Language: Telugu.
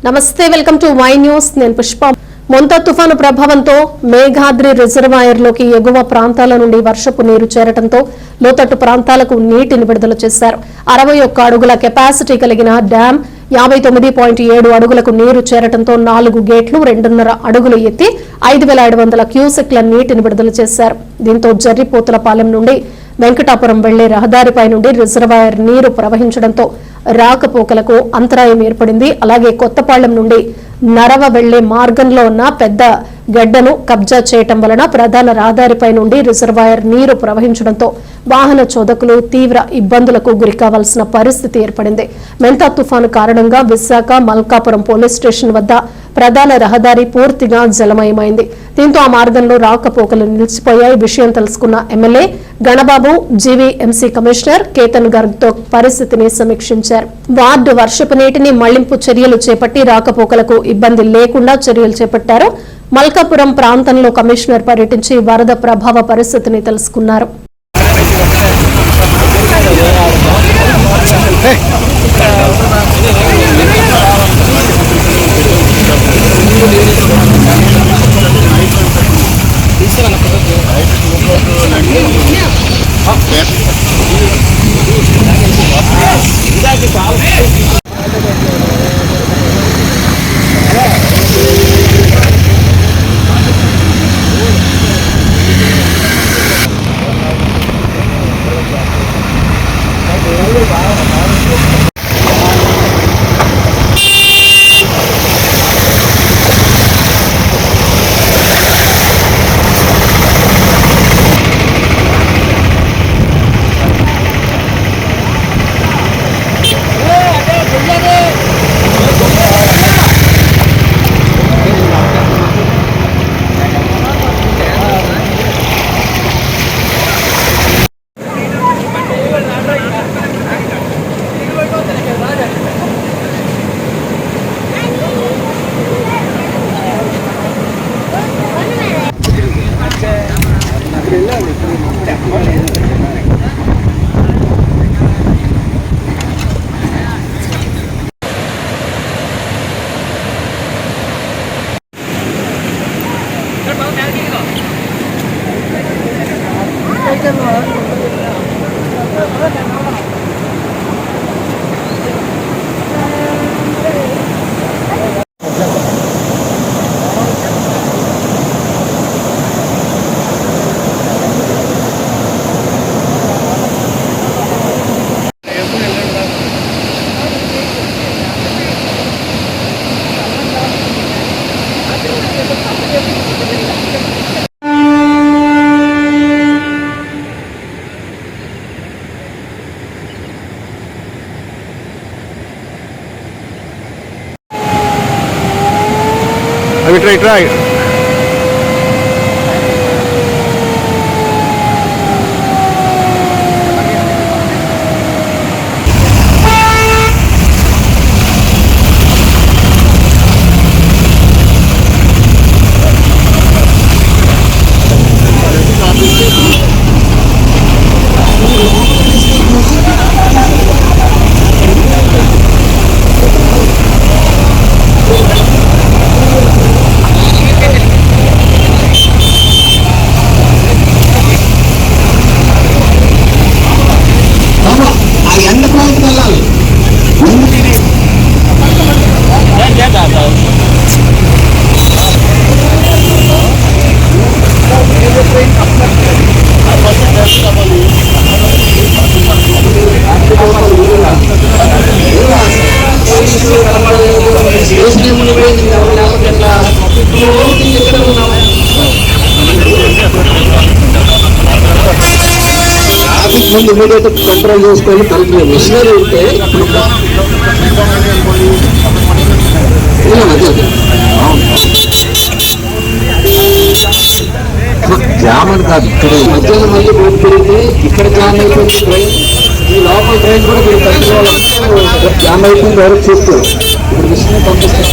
నమస్తే, వెల్కమ్ టు వై న్యూస్. నేను పుష్ప. మొంతా తుఫాను ప్రభావంతో మేఘాద్రి రిజర్వాయర్లోకి ఎగువ ప్రాంతాల నుండి వర్షపు నీరు చేరడంతో లోతట్టు ప్రాంతాలకు నీటిని విడుదల చేశారు. 61 అడుగుల కెపాసిటీ కలిగిన డ్యాం 59.7 అడుగులకు నీరు చేరడంతో 4 గేట్లు 2.5 అడుగులు ఎత్తి 5,700 క్యూసెక్ల నీటిని విడుదల చేశారు. దీంతో జర్రిపోతులపాలెం నుండి వెంకటాపురం వెళ్లే రహదారిపై నుండి రిజర్వాయర్ నీరు ప్రవహించడంతో రాకపోకలకు అంతరాయం ఏర్పడింది. అలాగే కొత్తపాళ్లెం నుండి నరవ వెళ్లే మార్గంలో ఉన్న పెద్ద గడ్డను కబ్జా చేయటం వలన ప్రధాన రహదారిపై నుండి రిజర్వాయర్ నీరు ప్రవహించడంతో వాహన చోదకులు తీవ్ర ఇబ్బందులకు గురికావాల్సిన పరిస్థితి ఏర్పడింది. మెంతా తుఫాను కారణంగా విశాఖ మల్కాపురం పోలీస్ స్టేషన్ వద్ద ప్రధాన రహదారి పూర్తిగా జలమయమైంది. దీంతో ఆ మార్గంలో రాకపోకలు నిలిచిపోయాయి. విషయం తెలుసుకున్న MLA Ganababu GVMC commissioner Ketan Garg తో పరిస్థితిని సమీక్షించారు. వార్డు వర్షపు నీటిని మళ్లింపు చర్యలు చేపట్టి రాకపోకలకు ఇబ్బంది లేకుండా చర్యలు చేపట్టారు. మల్కాపురం ప్రాంతంలో కమిషనర్ పర్యటించి వరద ప్రభావ పరిస్థితిని తెలుసుకున్నారు. Try. ముందు ఇమీడియట్ కంట్రోల్ చేసుకొని కలిపి మిషనరీ ఉంటే జామ్ అని కాదు, ఇక్కడ మధ్యలో మళ్ళీ రోడ్ పెరిగితే ఇక్కడ జామ్ అయిపోయింది ట్రైన్. ఈ లోకల్ ట్రైన్ కూడా మీరు కట్టుకోవాలంటే జామ్ అయిపోయింది. ఎవరికి చూస్తారు ఇప్పుడు మిషనరీ పంపిస్తారు.